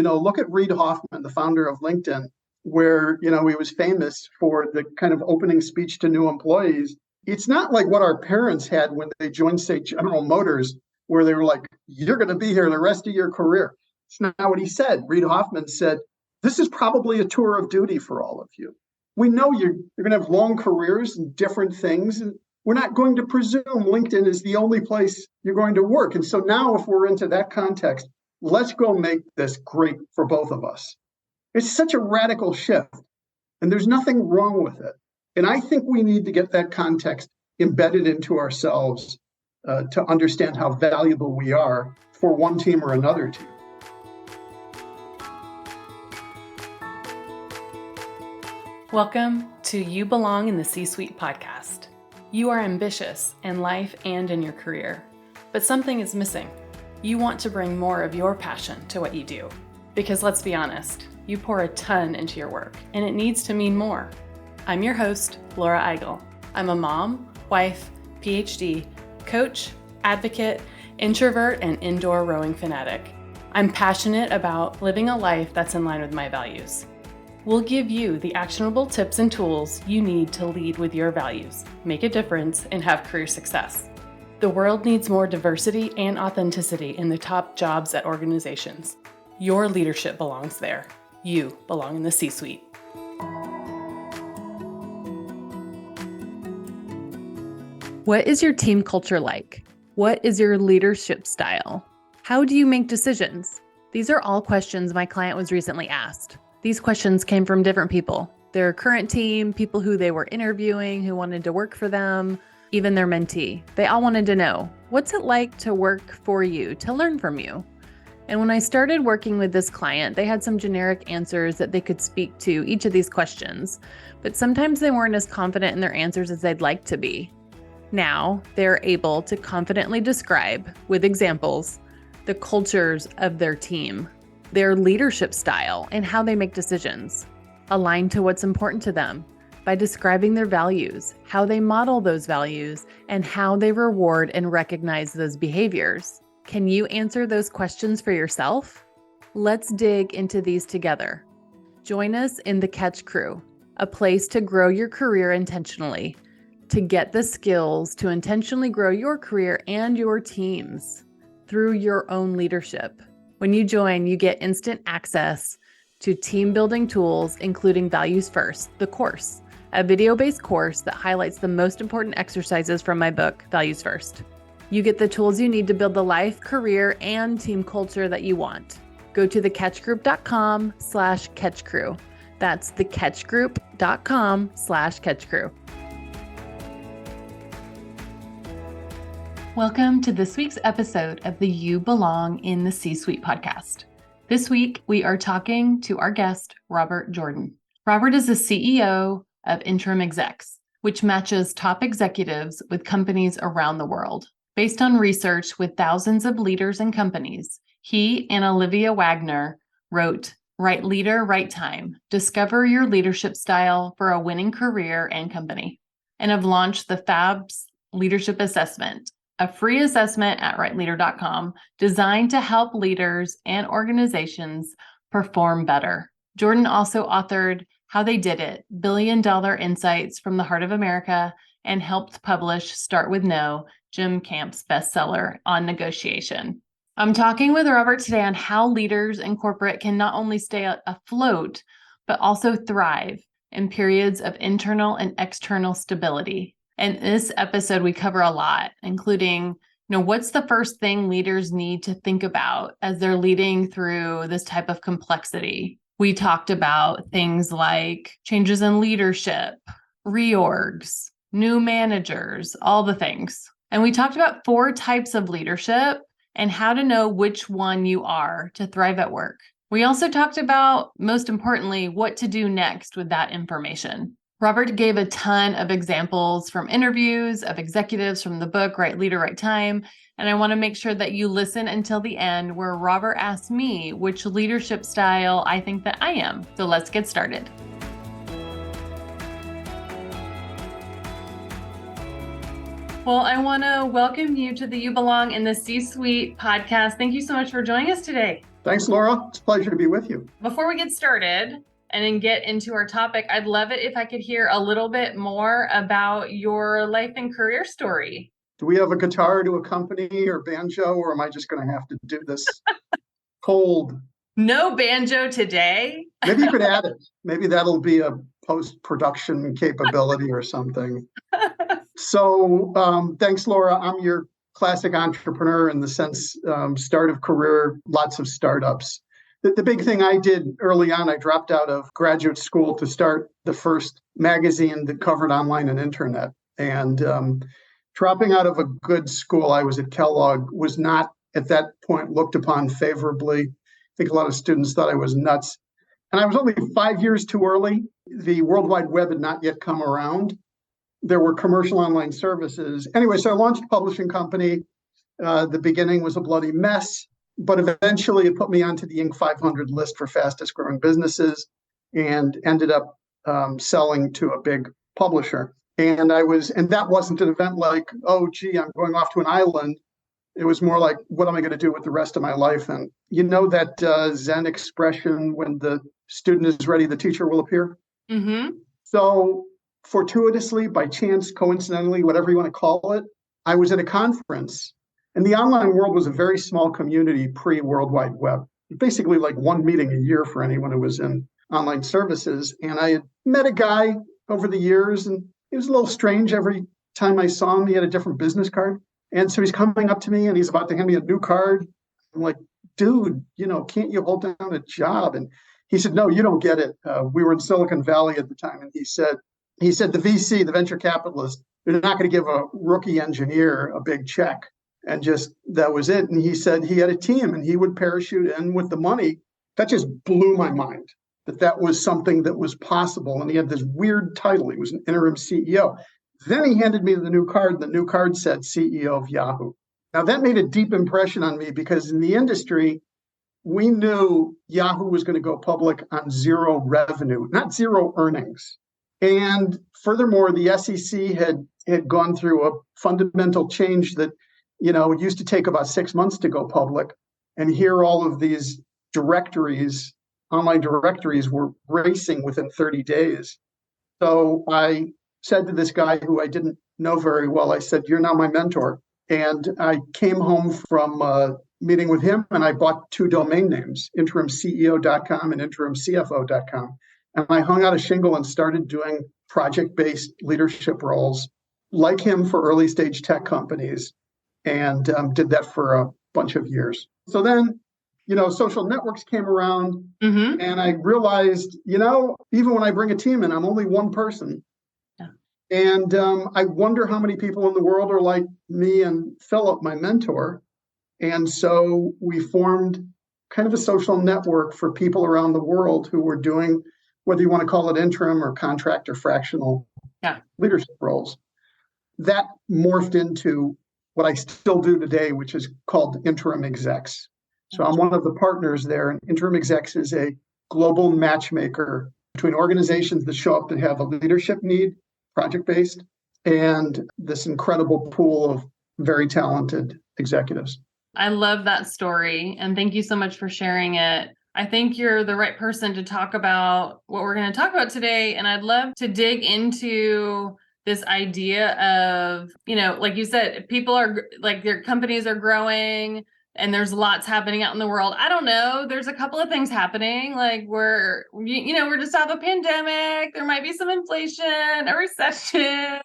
Look at Reid Hoffman, the founder of LinkedIn, where, he was famous for the kind of opening speech to new employees. It's not like what our parents had when they joined, say, General Motors, where they were like, you're going to be here the rest of your career. It's not what he said. Reid Hoffman said, this is probably a tour of duty for all of you. We know you're going to have long careers and different things, and we're not going to presume LinkedIn is the only place you're going to work. And so now, if we're into that context, let's go make this great for both of us. It's such a radical shift, and there's nothing wrong with it. And I think we need to get that context embedded into ourselves to understand how valuable we are for one team or another team. Welcome to You Belong in the C-Suite podcast. You are ambitious in life and in your career, but something is missing. You want to bring more of your passion to what you do. Because let's be honest, you pour a ton into your work, and it needs to mean more. I'm your host, Laura Eigel. I'm a mom, wife, PhD, coach, advocate, introvert, and indoor rowing fanatic. I'm passionate about living a life that's in line with my values. We'll give you the actionable tips and tools you need to lead with your values, make a difference, and have career success. The world needs more diversity and authenticity in the top jobs at organizations. Your leadership belongs there. You belong in the C-Suite. What is your team culture like? What is your leadership style? How do you make decisions? These are all questions my client was recently asked. These questions came from different people, their current team, people who they were interviewing, who wanted to work for them, even their mentee. They all wanted to know, what's it like to work for you, to learn from you? And when I started working with this client, they had some generic answers that they could speak to each of these questions, but sometimes they weren't as confident in their answers as they'd like to be. Now, they're able to confidently describe, with examples, the cultures of their team, their leadership style, and how they make decisions, aligned to what's important to them by describing their values, how they model those values, and how they reward and recognize those behaviors. Can you answer those questions for yourself? Let's dig into these together. Join us in the Catch Crew, a place to grow your career intentionally, to get the skills to intentionally grow your career and your teams through your own leadership. When you join, you get instant access to team building tools, including Values First, the course, a video-based course that highlights the most important exercises from my book, Values First. You get the tools you need to build the life, career, and team culture that you want. Go to thecatchgroup.com/catchcrew. That's thecatchgroup.com/catchcrew. Welcome to this week's episode of the You Belong in the C-Suite podcast. This week, we are talking to our guest, Robert Jordan. Robert is the CEO of Interim Execs, which matches top executives with companies around the world. Based on research with thousands of leaders and companies, he and Olivia Wagner wrote, Right Leader, Right Time, Discover Your Leadership Style for a Winning Career and Company, and have launched the FABS Leadership Assessment, a free assessment at rightleader.com designed to help leaders and organizations perform better. Jordan also authored How They Did It, Billion-Dollar Insights from the Heart of America, and helped publish Start With No, Jim Camp's bestseller on negotiation. I'm talking with Robert today on how leaders in corporate can not only stay afloat, but also thrive in periods of internal and external stability. In this episode, we cover a lot, including, what's the first thing leaders need to think about as they're leading through this type of complexity? We talked about things like changes in leadership, reorgs, new managers, all the things. And we talked about 4 types of leadership and how to know which one you are to thrive at work. We also talked about, most importantly, what to do next with that information. Robert gave a ton of examples from interviews of executives from the book, Right Leader, Right Time. And I want to make sure that you listen until the end where Robert asked me which leadership style I think that I am. So let's get started. Well, I want to welcome you to the You Belong in the C-Suite podcast. Thank you so much for joining us today. Thanks, Laura. It's a pleasure to be with you. Before we get started and then get into our topic, I'd love it if I could hear a little bit more about your life and career story. Do we have a guitar to accompany or banjo, or am I just going to have to do this cold? No banjo today. Maybe you could add it. Maybe that'll be a post-production capability or something. So thanks, Laura. I'm your classic entrepreneur in the sense, start of career, lots of startups. The big thing I did early on, I dropped out of graduate school to start the first magazine that covered online and internet. And dropping out of a good school, I was at Kellogg, was not at that point looked upon favorably. I think a lot of students thought I was nuts. And I was only 5 years too early. The World Wide Web had not yet come around. There were commercial online services. Anyway, so I launched a publishing company. The beginning was a bloody mess, but eventually it put me onto the Inc. 500 list for fastest growing businesses and ended up selling to a big publisher. And that wasn't an event like, oh, gee, I'm going off to an island. It was more like, what am I going to do with the rest of my life? And you know that Zen expression, when the student is ready, the teacher will appear. Mm-hmm. So fortuitously, by chance, coincidentally, whatever you want to call it, I was at a conference, and the online world was a very small community pre-World Wide Web. Basically like one meeting a year for anyone who was in online services. And I had met a guy over the years, and it was a little strange. Every time I saw him, he had a different business card. And so he's coming up to me and he's about to hand me a new card. I'm like, dude, can't you hold down a job? And he said, no, you don't get it. We were in Silicon Valley at the time. And he said, the VC, the venture capitalist, they're not going to give a rookie engineer a big check. And just that was it. And he said he had a team and he would parachute in with the money. That just blew my mind that was something that was possible. And he had this weird title. He was an interim CEO. Then he handed me the new card. The new card said CEO of Yahoo. Now that made a deep impression on me because in the industry, we knew Yahoo was going to go public on zero revenue, not zero earnings. And furthermore, the SEC had gone through a fundamental change that, it used to take about 6 months to go public. And here all of these directories, online directories, were racing within 30 days. So I said to this guy who I didn't know very well, I said, you're now my mentor. And I came home from a meeting with him and I bought 2 domain names, interimceo.com and interimcfo.com. And I hung out a shingle and started doing project-based leadership roles like him for early stage tech companies, and did that for a bunch of years. So then, social networks came around, Mm-hmm. and I realized, even when I bring a team in, I'm only one person. Yeah. And I wonder how many people in the world are like me and Philip, my mentor. And so we formed kind of a social network for people around the world who were doing, whether you want to call it interim or contract or fractional leadership roles. That morphed into what I still do today, which is called Interim Execs. So I'm one of the partners there, and Interim Execs is a global matchmaker between organizations that show up that have a leadership need, project-based, and this incredible pool of very talented executives. I love that story, and thank you so much for sharing it. I think you're the right person to talk about what we're going to talk about today, and I'd love to dig into this idea of, like you said, people are like, their companies are growing and there's lots happening out in the world. I don't know. There's a couple of things happening. Like we're just out of a pandemic. There might be some inflation, a recession.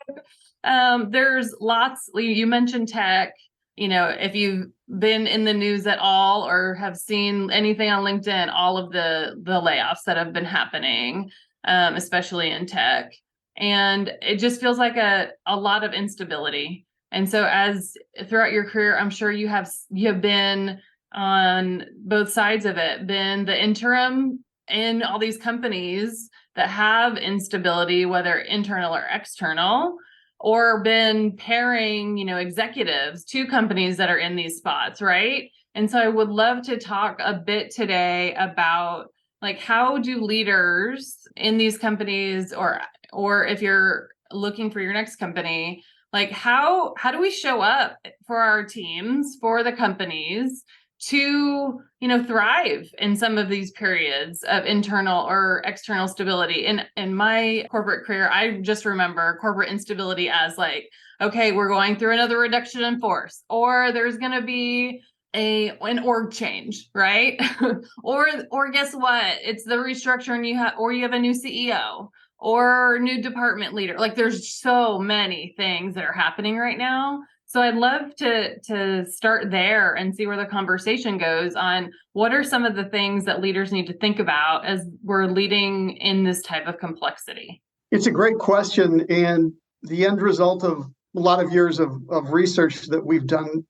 There's lots, you mentioned tech. If you've been in the news at all or have seen anything on LinkedIn, all of the layoffs that have been happening, especially in tech. And it just feels like a lot of instability. And so as throughout your career, I'm sure you have been on both sides of it, been the interim in all these companies that have instability, whether internal or external, or been pairing, executives to companies that are in these spots, right? And so I would love to talk a bit today about like, how do leaders in these companies, or if you're looking for your next company, like how do we show up for our teams, for the companies, to, thrive in some of these periods of internal or external stability. In my corporate career, I just remember corporate instability as like, okay, we're going through another reduction in force, or there's going to be an org change, right? or guess what? It's the restructure and you have a new CEO or new department leader. Like there's so many things that are happening right now. So I'd love to start there and see where the conversation goes on what are some of the things that leaders need to think about as we're leading in this type of complexity. It's a great question. And the end result of a lot of years of research that we've done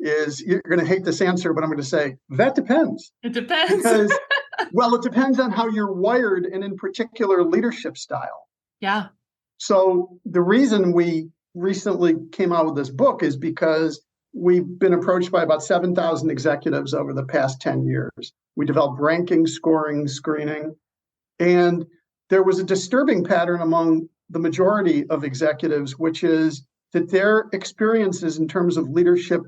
is, you're going to hate this answer, but I'm going to say that depends. It depends. Because, well, it depends on how you're wired, and in particular, leadership style. Yeah. So the reason we recently came out with this book is because we've been approached by about 7,000 executives over the past 10 years. We developed ranking, scoring, screening, and there was a disturbing pattern among the majority of executives, which is that their experiences in terms of leadership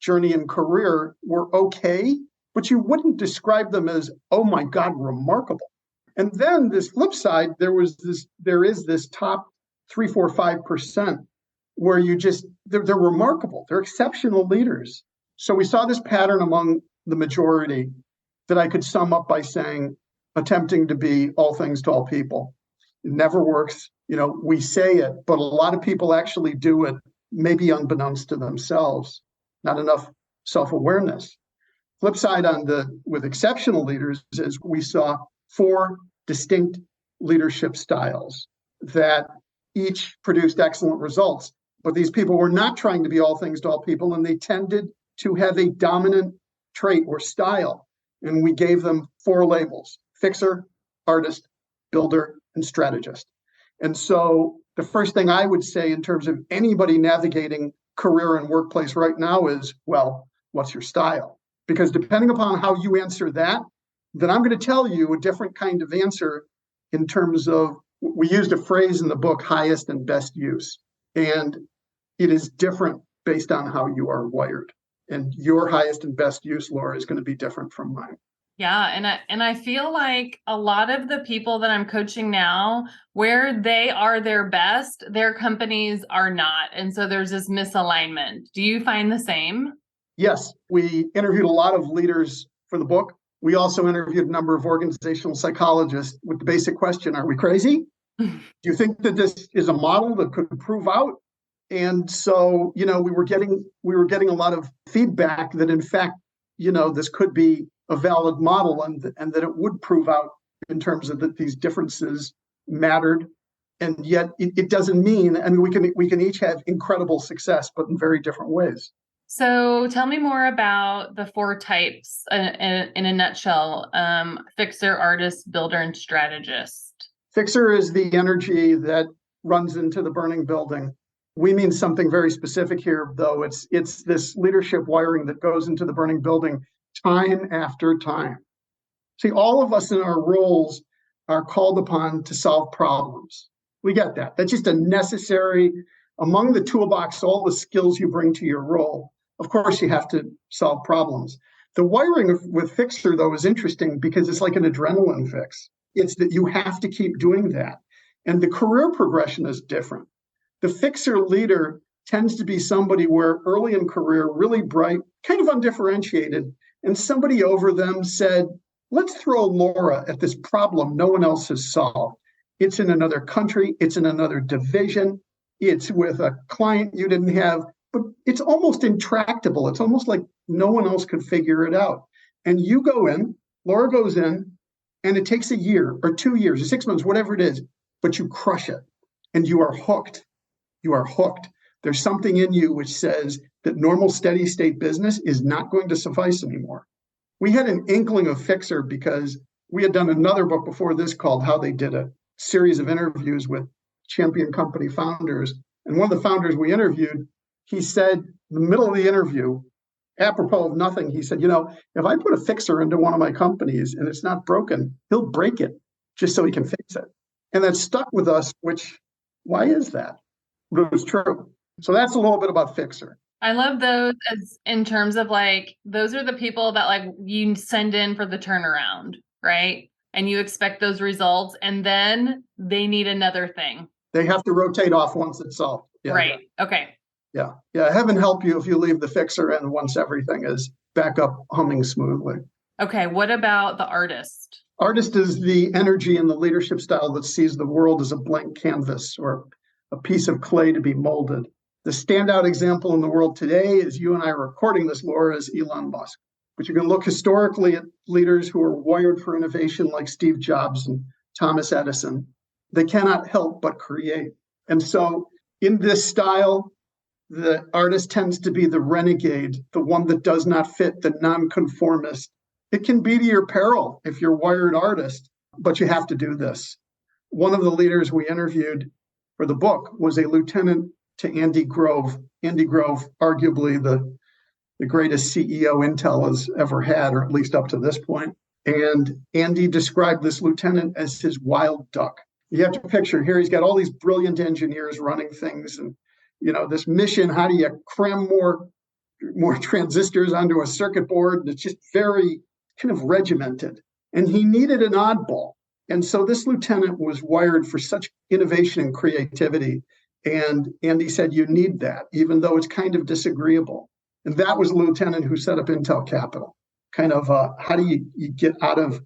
journey and career were okay, but you wouldn't describe them as, oh my God, remarkable. And then this flip side, there is this top 3, 4, 5% where they're remarkable. They're exceptional leaders. So we saw this pattern among the majority that I could sum up by saying, attempting to be all things to all people. It never works. We say it, but a lot of people actually do it, maybe unbeknownst to themselves. Not enough self-awareness. Flip side with exceptional leaders is we saw 4 distinct leadership styles that each produced excellent results. But these people were not trying to be all things to all people, and they tended to have a dominant trait or style. And we gave them 4 labels: fixer, artist, builder, and strategist. And so the first thing I would say in terms of anybody navigating career and workplace right now is, well, what's your style? Because depending upon how you answer that, then I'm going to tell you a different kind of answer in terms of, we used a phrase in the book, highest and best use. And it is different based on how you are wired. And your highest and best use, Laura, is going to be different from mine. Yeah. And I feel like a lot of the people that I'm coaching now, where they are their best, their companies are not. And so there's this misalignment. Do you find the same? Yes. We interviewed a lot of leaders for the book. We also interviewed a number of organizational psychologists with the basic question, are we crazy? Do you think that this is a model that could prove out? And so, we were getting a lot of feedback that in fact, this could be a valid model, and that it would prove out in terms of that these differences mattered. And yet it doesn't mean, and we can each have incredible success, but in very different ways. So tell me more about the 4 types in a nutshell: fixer, artist, builder, and strategist. Fixer is the energy that runs into the burning building. We mean something very specific here, though. It's this leadership wiring that goes into the burning building time after time. See, all of us in our roles are called upon to solve problems. We get that. That's just a necessary, among the toolbox, all the skills you bring to your role. Of course, you have to solve problems. The wiring with fixer, though, is interesting because it's like an adrenaline fix. It's that you have to keep doing that. And the career progression is different. The fixer leader tends to be somebody where early in career, really bright, kind of undifferentiated, and somebody over them said, let's throw Laura at this problem no one else has solved. It's in another country. It's in another division. It's with a client you didn't have, but it's almost intractable. It's almost like no one else could figure it out. And you go in, Laura goes in, and it takes a year or 2 years or 6 months, whatever it is, but you crush it and you are hooked. You are hooked. There's something in you which says that normal steady state business is not going to suffice anymore. We had an inkling of fixer because we had done another book before this called How They Did a series of interviews with champion company founders. And one of the founders we interviewed, he said in the middle of the interview, apropos of nothing, he said, if I put a fixer into one of my companies and it's not broken, he'll break it just so he can fix it. And that stuck with us, why is that? But it was true. So that's a little bit about fixer. I love those as in terms of like, those are the people that like you send in for the turnaround, right? And you expect those results and then they need another thing. They have to rotate off once it's solved. Yeah. Right. Okay. Yeah. Yeah. Heaven help you if you leave the fixer in once everything is back up humming smoothly. Okay. What about the artist? Artist is the energy and the leadership style that sees the world as a blank canvas or a piece of clay to be molded. The standout example in the world today, as you and I are recording this, Laura, is Elon Musk. But you can look historically at leaders who are wired for innovation like Steve Jobs and Thomas Edison. They cannot help but create. And so in this style, the artist tends to be the renegade, the one that does not fit, the nonconformist. It can be to your peril if you're a wired artist, but you have to do this. One of the leaders we interviewed for the book was a lieutenant to Andy Grove. Andy Grove, arguably the greatest CEO Intel has ever had, or at least up to this point. And Andy described this lieutenant as his wild duck. You have to picture here, he's got all these brilliant engineers running things and, this mission, how do you cram more transistors onto a circuit board? And it's just very kind of regimented. And he needed an oddball. And so this lieutenant was wired for such innovation and creativity. And Andy said, you need that, even though it's kind of disagreeable. And that was the lieutenant who set up Intel Capital. Kind of how do you get out of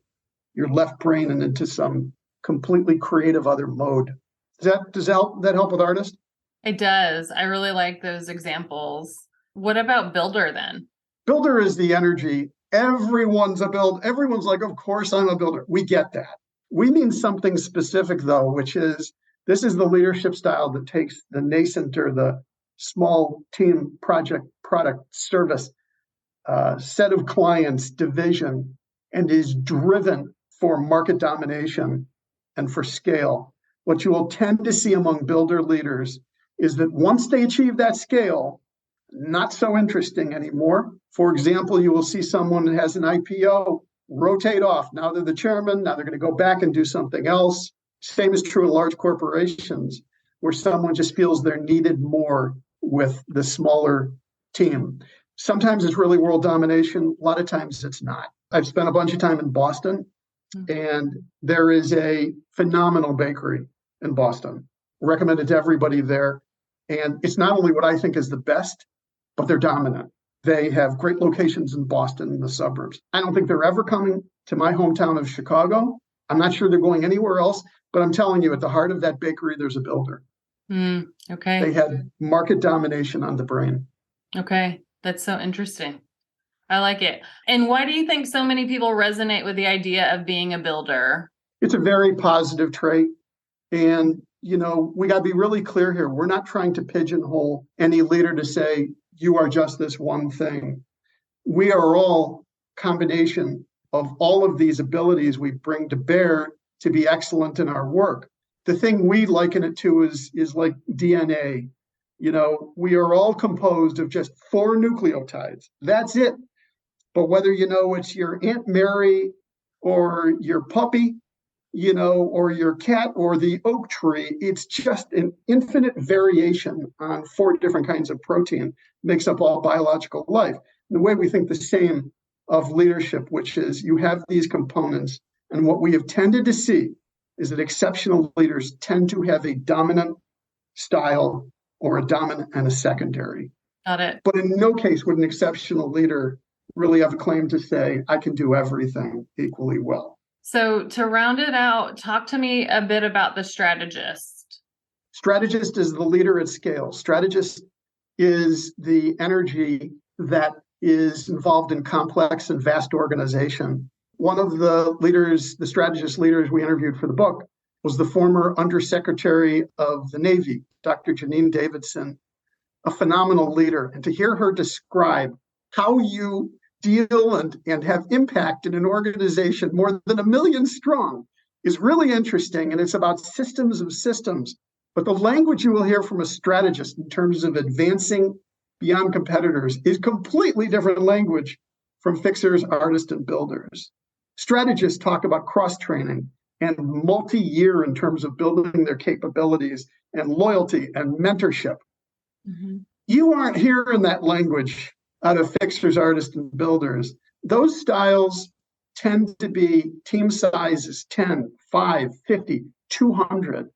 your left brain and into some completely creative other mode? Does that help with artists? It does. I really like those examples. What about builder then? Builder is the energy. Everyone's a builder. Everyone's like, of course I'm a builder. We get that. We mean something specific though, which is this is the leadership style that takes the nascent or the small team project, product, service, set of clients, division, and is driven for market domination and for scale. What you will tend to see among builder leaders is that once they achieve that scale, not so interesting anymore. For example, you will see someone that has an IPO rotate off. Now they're the chairman. Now they're going to go back and do something else. Same is true in large corporations where someone just feels they're needed more with the smaller team. Sometimes it's really world domination. A lot of times it's not. I've spent a bunch of time in Boston, and there is a phenomenal bakery in Boston. Recommend it to everybody there. And it's not only what I think is the best, but they're dominant. They have great locations in Boston and the suburbs. I don't think they're ever coming to my hometown of Chicago. I'm not sure they're going anywhere else, but I'm telling you, at the heart of that bakery, there's a builder. Okay. They had market domination on the brain. Okay. That's so interesting. I like it. And why do you think so many people resonate with the idea of being a builder? It's a very positive trait. And, we got to be really clear here. We're not trying to pigeonhole any leader to say, you are just this one thing. We are all combination of all of these abilities we bring to bear to be excellent in our work. The thing we liken it to is like DNA. We are all composed of just 4 nucleotides. That's it. But whether it's your Aunt Mary or your puppy, or your cat or the oak tree, it's just an infinite variation on 4 different kinds of protein makes up all biological life. And the way we think the same of leadership, which is you have these components, and what we have tended to see is that exceptional leaders tend to have a dominant style or a dominant and a secondary. Got it. But in no case would an exceptional leader really have a claim to say, I can do everything equally well. So to round it out, talk to me a bit about the strategist. Strategist is the leader at scale. Strategist is the energy that is involved in complex and vast organization. One of the leaders, the strategist leaders we interviewed for the book, was the former Undersecretary of the Navy, Dr. Janine Davidson, a phenomenal leader. And to hear her describe how you deal and have impact in an organization more than 1 million strong is really interesting. And it's about systems of systems. But the language you will hear from a strategist in terms of advancing beyond competitors is completely different language from fixers, artists, and builders. Strategists talk about cross-training and multi-year in terms of building their capabilities and loyalty and mentorship. You aren't hearing that language out of fixers, artists, and builders. Those styles tend to be team sizes 10, 5, 50, 200.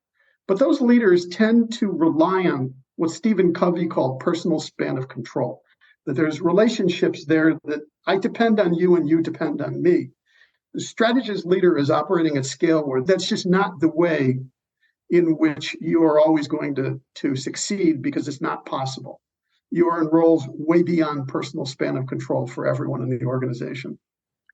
But those leaders tend to rely on what Stephen Covey called personal span of control, that there's relationships there that I depend on you and you depend on me. The strategist leader is operating at scale where that's just not the way in which you are always going to succeed, because it's not possible. You are in roles way beyond personal span of control for everyone in the organization.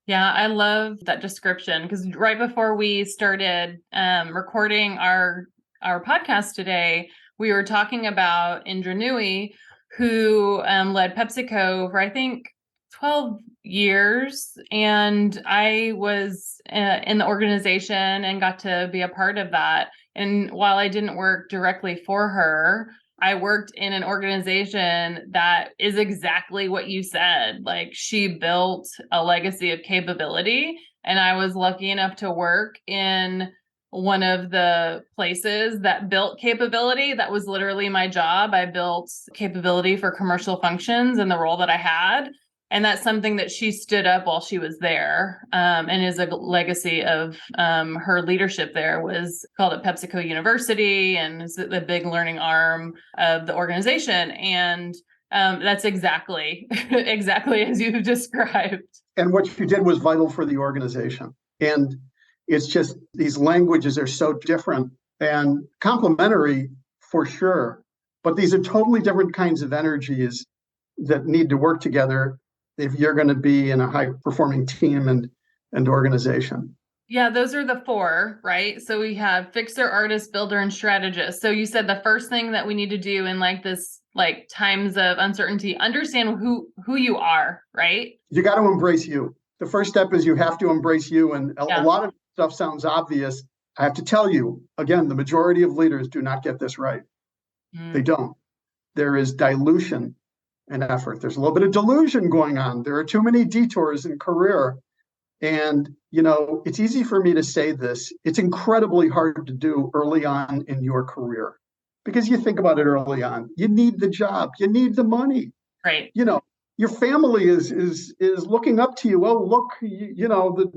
Yeah, I love that description, because right before we started recording our podcast today, we were talking about Indra Nooyi, who led PepsiCo for, I think, 12 years. And I was in the organization and got to be a part of that. And while I didn't work directly for her, I worked in an organization that is exactly what you said. Like, she built a legacy of capability, and I was lucky enough to work in one of the places that built capability. That was literally my job. I built capability for commercial functions in the role that I had. And that's something that she stood up while she was there, and is a legacy of her leadership there. Was called at PepsiCo University, and is the big learning arm of the organization. And that's exactly as you've described. And what you did was vital for the organization. And it's just these languages are so different and complementary for sure. But these are totally different kinds of energies that need to work together if you're going to be in a high performing team and organization. Yeah, those are the four, right? So we have fixer, artist, builder, and strategist. So you said the first thing that we need to do in like this, like times of uncertainty, understand who you are, right? You got to embrace you. The first step is you have to embrace you. And a lot of stuff sounds obvious. I have to tell you, again, the majority of leaders do not get this right. They don't. There is dilution and effort. There's a little bit of delusion going on. There are too many detours in career. And, it's easy for me to say this. It's incredibly hard to do early on in your career, because you think about it early on. You need the job. You need the money. Right. Your family is looking up to you. Oh, look,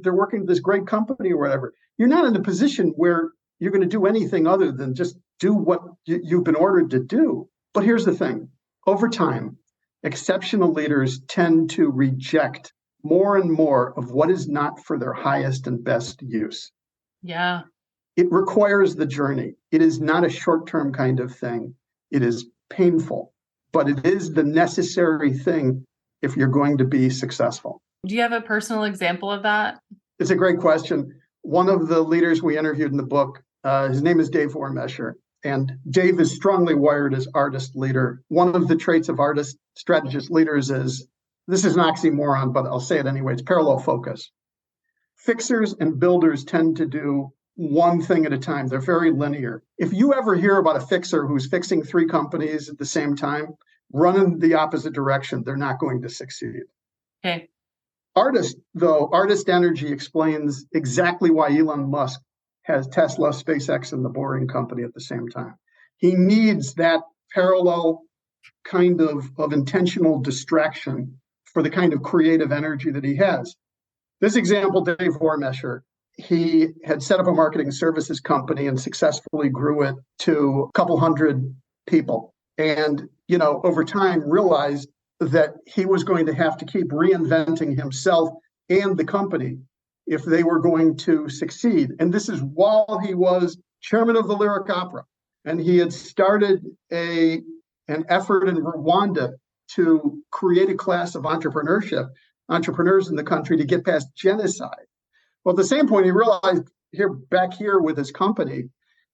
they're working at this great company or whatever. You're not in a position where you're going to do anything other than just do what you've been ordered to do. But here's the thing. Over time, exceptional leaders tend to reject more and more of what is not for their highest and best use. Yeah. It requires the journey. It is not a short-term kind of thing. It is painful, but it is the necessary thing if you're going to be successful. Do you have a personal example of that? It's a great question. One of the leaders we interviewed in the book, his name is Dave Vormesher, and Dave is strongly wired as artist leader. One of the traits of artist strategist leaders is, this is an oxymoron, but I'll say it anyway, it's parallel focus. Fixers and builders tend to do one thing at a time. They're very linear. If you ever hear about a fixer who's fixing 3 companies at the same time, run in the opposite direction. They're not going to succeed. Okay. Artist energy explains exactly why Elon Musk has Tesla, SpaceX, and the Boring Company at the same time. He needs that parallel kind of intentional distraction for the kind of creative energy that he has. This example, Dave Vormesher, he had set up a marketing services company and successfully grew it to a couple hundred people. And, over time realized that he was going to have to keep reinventing himself and the company if they were going to succeed. And this is while he was chairman of the Lyric Opera. And he had started an effort in Rwanda to create a class of entrepreneurs in the country to get past genocide. Well, at the same point, he realized back here with his company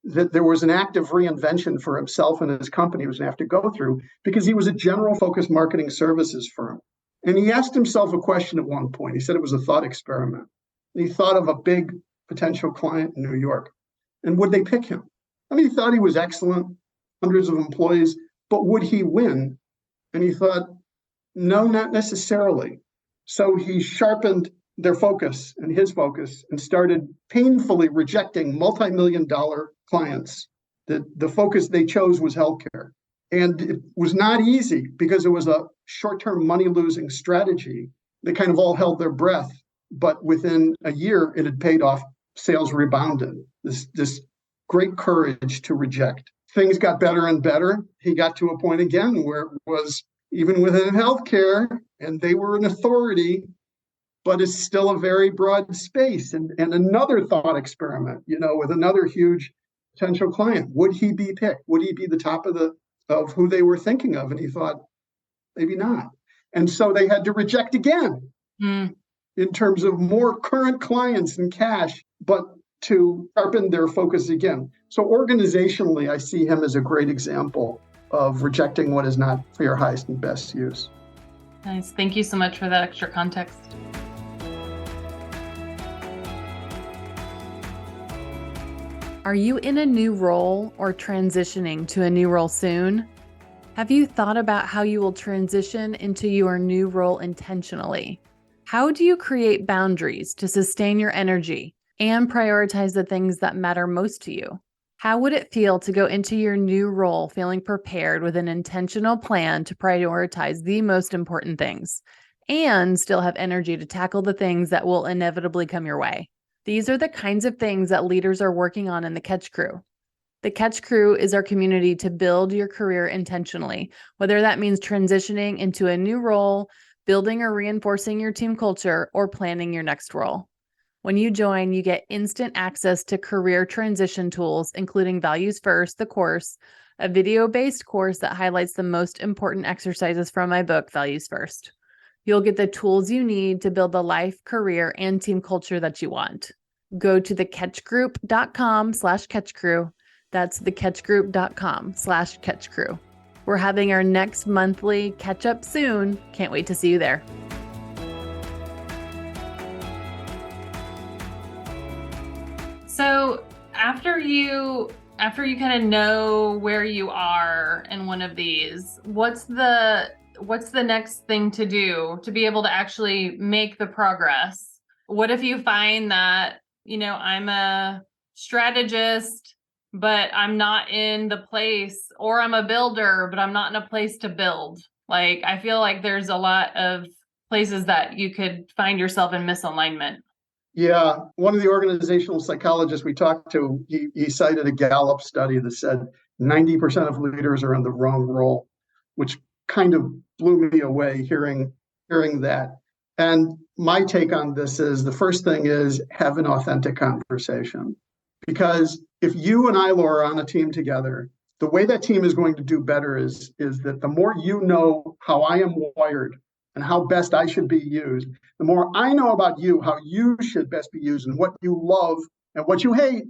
that there was an active reinvention for himself and his company he was going to have to go through, because he was a general focus marketing services firm. And he asked himself a question at one point. He said it was a thought experiment. And he thought of a big potential client in New York. And would they pick him? I mean, he thought he was excellent, hundreds of employees, but would he win? And he thought, no, not necessarily. So he sharpened their focus and his focus and started painfully rejecting multi-million-dollar clients. The focus they chose was healthcare. And it was not easy because it was a short-term money-losing strategy. They kind of all held their breath, but within a year, it had paid off. Sales rebounded. This great courage to reject. Things got better and better. He got to a point again where it was even within healthcare, and they were an authority, but it's still a very broad space. And another thought experiment, with another huge potential client. Would he be picked? Would he be the top of who they were thinking of? And he thought, maybe not. And so they had to reject again in terms of more current clients and cash, but to sharpen their focus again. So organizationally, I see him as a great example of rejecting what is not for your highest and best use. Nice. Thank you so much for that extra context. Are you in a new role or transitioning to a new role soon? Have you thought about how you will transition into your new role intentionally? How do you create boundaries to sustain your energy and prioritize the things that matter most to you? How would it feel to go into your new role feeling prepared with an intentional plan to prioritize the most important things and still have energy to tackle the things that will inevitably come your way? These are the kinds of things that leaders are working on in the Catch Crew. The Catch Crew is our community to build your career intentionally, whether that means transitioning into a new role, building or reinforcing your team culture, or planning your next role. When you join, you get instant access to career transition tools, including Values First, the course, a video-based course that highlights the most important exercises from my book, Values First. You'll get the tools you need to build the life, career, and team culture that you want. Go to thecatchgroup.com/catchcrew. That's thecatchgroup.com/catchcrew. We're having our next monthly catch up soon. Can't wait to see you there. So after you kind of know where you are in one of these, what's the next thing to do to be able to actually make the progress? What if you find that, I'm a strategist, but I'm not in the place, or I'm a builder, but I'm not in a place to build? Like, I feel like there's a lot of places that you could find yourself in misalignment. Yeah, one of the organizational psychologists we talked to, he cited a Gallup study that said 90% of leaders are in the wrong role, which kind of blew me away hearing that. And my take on this is the first thing is have an authentic conversation. Because if you and I, Laura, are on a team together, the way that team is going to do better is that the more you know how I am wired and how best I should be used, the more I know about you, how you should best be used and what you love and what you hate.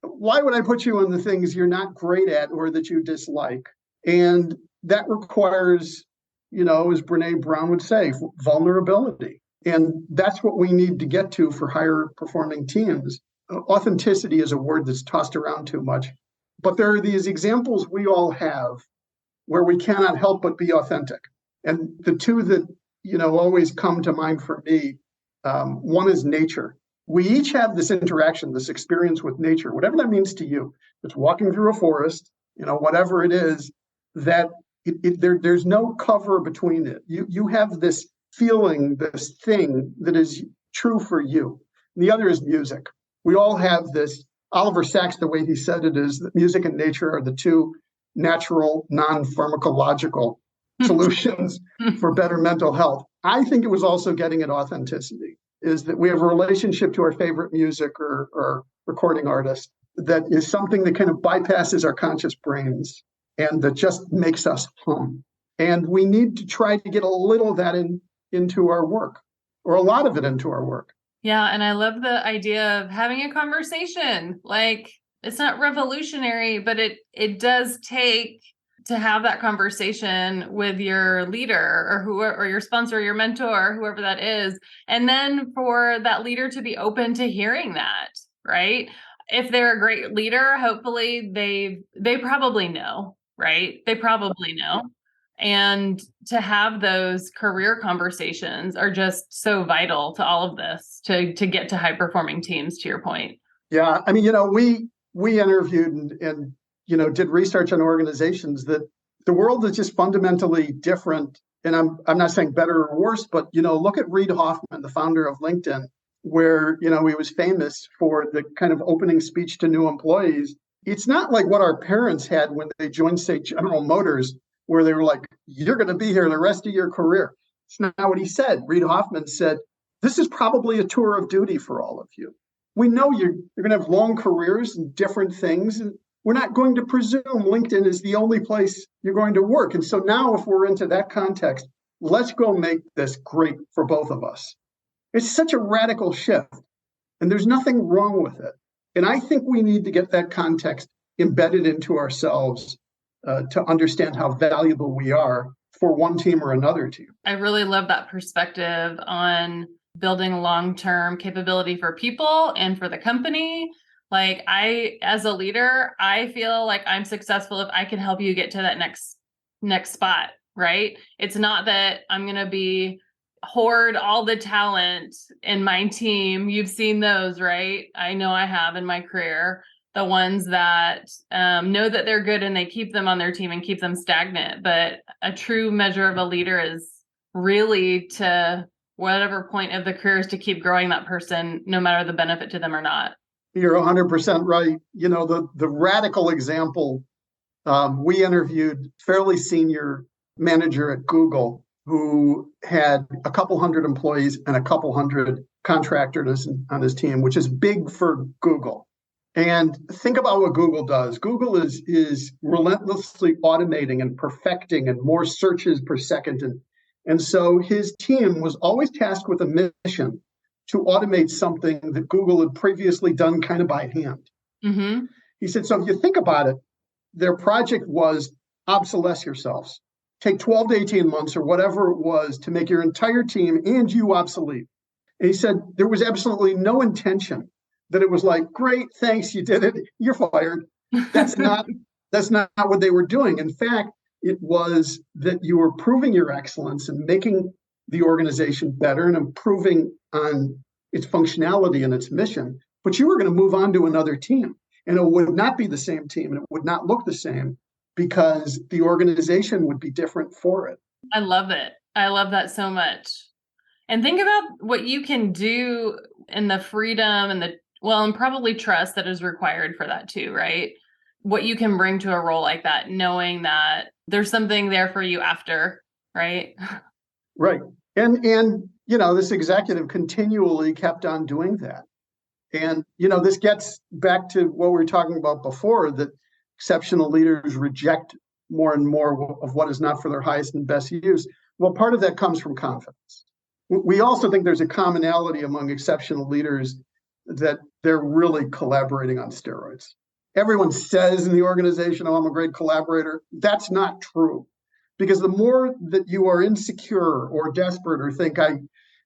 Why would I put you on the things you're not great at or that you dislike? And that requires, as Brene Brown would say, vulnerability. And that's what we need to get to for higher performing teams. Authenticity is a word that's tossed around too much. But there are these examples we all have where we cannot help but be authentic. And the two that, always come to mind for me, one is nature. We each have this interaction, this experience with nature, whatever that means to you. It's walking through a forest, whatever it is, that there's no cover between it. You have this feeling, this thing that is true for you. And the other is music. We all have this. Oliver Sacks, the way he said it is that music and nature are the two natural, non-pharmacological solutions for better mental health. I think it was also getting at authenticity, is that we have a relationship to our favorite music or recording artist that is something that kind of bypasses our conscious brains and that just makes us hum. And we need to try to get a little of that into our work, or a lot of it into our work. Yeah, and I love the idea of having a conversation. Like, it's not revolutionary, but it does take to have that conversation with your leader or your sponsor, your mentor, whoever that is. And then for that leader to be open to hearing that, right? If they're a great leader, hopefully they probably know, right? They probably know. And to have those career conversations are just so vital to all of this, to get to high performing teams, to your point. Yeah. I mean, we interviewed and did research on organizations that The world is just fundamentally different. And I'm not saying better or worse, but look at Reid Hoffman, the founder of LinkedIn, where he was famous for the kind of opening speech to new employees. It's not like what our parents had when they joined, say, General Motors, where they were like, "You're going to be here the rest of your career." It's not what he said. Reid Hoffman said, "This is probably a tour of duty for all of you. We know you're going to have long careers and different things, and we're not going to presume LinkedIn is the only place you're going to work. And so now, if we're into that context, let's go make this great for both of us." It's such a radical shift, and there's nothing wrong with it. And I think we need to get that context embedded into ourselves to understand how valuable we are for one team or another team. I really love that perspective on building long-term capability for people and for the company. Like as a leader, I feel like I'm successful if I can help you get to that next spot, right? It's not that I'm going to hoard all the talent in my team. You've seen those, right? I know I have in my career. The ones that know that they're good and they keep them on their team and keep them stagnant. But a true measure of a leader is really to whatever point of the career is to keep growing that person, no matter the benefit to them or not. You're 100% right. The radical example, we interviewed fairly senior manager at Google who had a couple hundred employees and a couple hundred contractors on his team, which is big for Google. And think about what Google does. Google is relentlessly automating and perfecting and more searches per second. And so his team was always tasked with a mission to automate something that Google had previously done kind of by hand. Mm-hmm. He said, so if you think about it, their project was obsolescence yourselves. Take 12 to 18 months or whatever it was to make your entire team and you obsolete. And he said there was absolutely no intention that it was like, great, thanks, you did it, you're fired. That's not what they were doing. In fact, it was that you were proving your excellence and making the organization better and improving on its functionality and its mission. But you were going to move on to another team. And it would not be the same team, and it would not look the same because the organization would be different for it. I love it. I love that so much. And think about what you can do in the freedom and probably trust that is required for that too, right? What you can bring to a role like that, knowing that there's something there for you after, right? Right. And this executive continually kept on doing that. And, this gets back to what we were talking about before, that exceptional leaders reject more and more of what is not for their highest and best use. Well, part of that comes from confidence. We also think there's a commonality among exceptional leaders that they're really collaborating on steroids. Everyone says in the organization, "Oh, I'm a great collaborator." That's not true. Because the more that you are insecure or desperate or think, I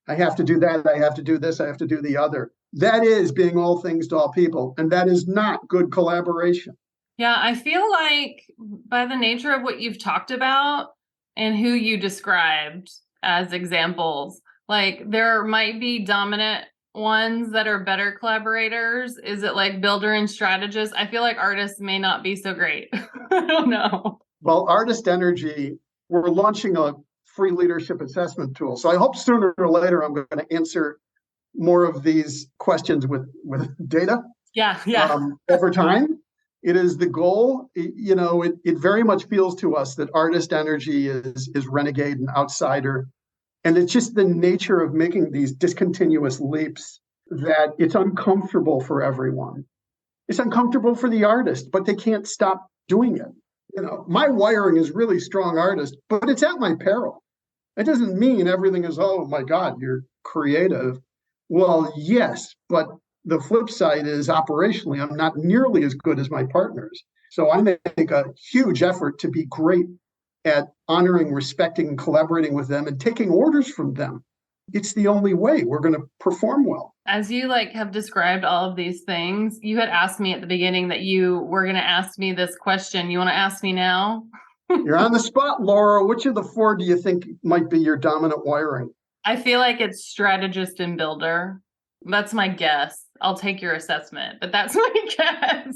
have to do that, I have to do this, I have to do the other, that is being all things to all people. And that is not good collaboration. Yeah, I feel like by the nature of what you've talked about and who you described as examples, like there might be dominant ones that are better collaborators. Is it like builder and strategist? I feel like artists may not be so great. I don't know. Well, Artist Energy, we're launching a free leadership assessment tool. So I hope sooner or later I'm going to answer more of these questions with data. Yeah. Over time. It is the goal. It very much feels to us that Artist Energy is renegade and outsider. And it's just the nature of making these discontinuous leaps that it's uncomfortable for everyone. It's uncomfortable for the artist, but they can't stop doing it. My wiring is really strong artist, but it's at my peril. It doesn't mean everything is, oh my God, you're creative. Well, yes, but the flip side is operationally, I'm not nearly as good as my partners. So I make a huge effort to be great at honoring, respecting, and collaborating with them and taking orders from them. It's the only way we're going to perform well. As you have described all of these things, you had asked me at the beginning that you were going to ask me this question. You want to ask me now? You're on the spot, Laura. Which of the four do you think might be your dominant wiring? I feel like it's strategist and builder. That's my guess. I'll take your assessment, but that's my guess.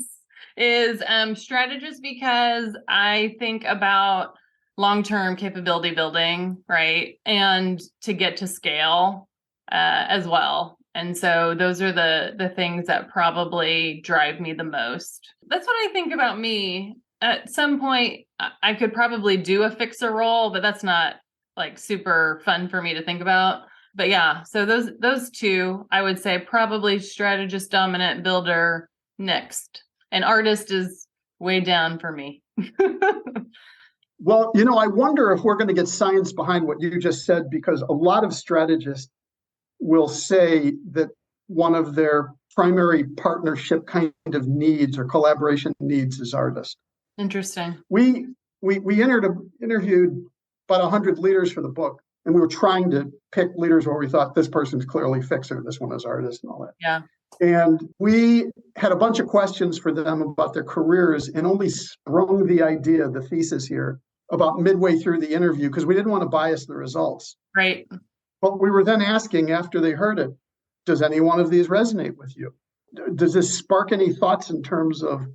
is strategist, because I think about long-term capability building, right? And to get to scale as well. And so those are the things that probably drive me the most. That's what I think about me. At some point, I could probably do a fixer role, but that's not like super fun for me to think about. But yeah, so those two, I would say probably strategist, dominant, builder next. And artist is way down for me. Well, I wonder if we're going to get science behind what you just said, because a lot of strategists will say that one of their primary partnership kind of needs or collaboration needs is artists. Interesting. We interviewed about 100 leaders for the book, and we were trying to pick leaders where we thought this person's clearly fixer, this one is artist, and all that. Yeah. And we had a bunch of questions for them about their careers, and only sprung the thesis here, about midway through the interview, because we didn't want to bias the results. Right. But we were then asking, after they heard it, does any one of these resonate with you? Does this spark any thoughts in terms of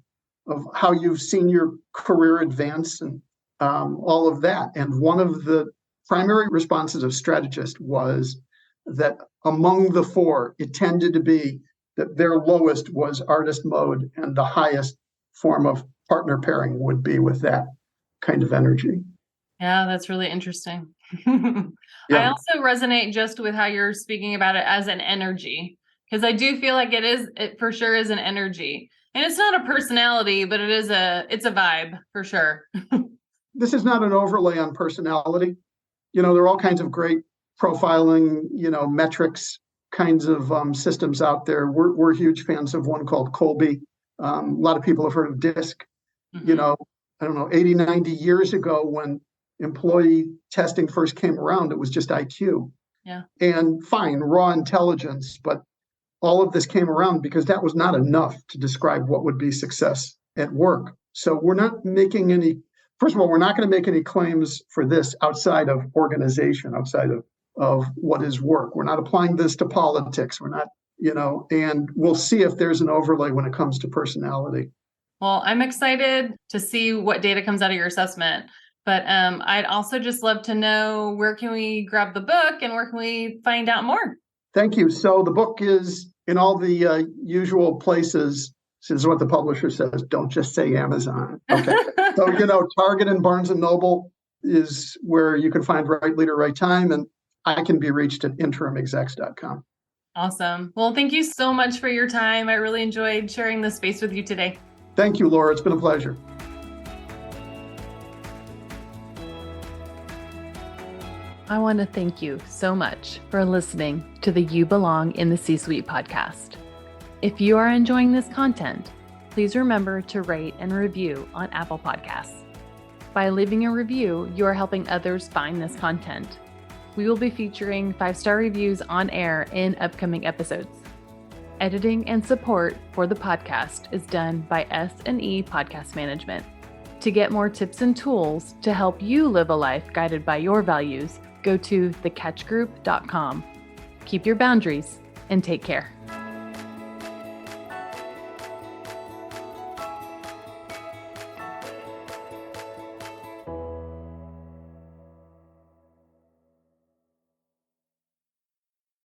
how you've seen your career advance and all of that? And one of the primary responses of strategists was that among the four, it tended to be that their lowest was artist mode, and the highest form of partner pairing would be with that kind of energy. Yeah, that's really interesting. Yeah. I also resonate just with how you're speaking about it as an energy, because I do feel like it for sure is an energy. And it's not a personality, but it's a vibe for sure. This is not an overlay on personality. There are all kinds of great profiling, metrics kinds of systems out there. We're huge fans of one called Colby. A lot of people have heard of DISC. Mhm. I don't know, 80, 90 years ago, when employee testing first came around, it was just IQ. Yeah. And fine, raw intelligence, but all of this came around because that was not enough to describe what would be success at work. So we're not making first of all, we're not going to make any claims for this outside of organization, outside of what is work. We're not applying this to politics. We're not, and we'll see if there's an overlay when it comes to personality. Well, I'm excited to see what data comes out of your assessment. But I'd also just love to know, where can we grab the book and where can we find out more? Thank you. So the book is in all the usual places. This is what the publisher says. Don't just say Amazon. Okay. So, Target and Barnes & Noble is where you can find Right Leader, Right Time. And I can be reached at interimexecs.com. Awesome. Well, thank you so much for your time. I really enjoyed sharing this space with you today. Thank you, Laura. It's been a pleasure. I want to thank you so much for listening to the You Belong in the C-Suite podcast. If you are enjoying this content, please remember to rate and review on Apple Podcasts. By leaving a review, you are helping others find this content. We will be featuring 5-star reviews on air in upcoming episodes. Editing and support for the podcast is done by S&E Podcast Management. To get more tips and tools to help you live a life guided by your values, go to thecatchgroup.com. Keep your boundaries and take care.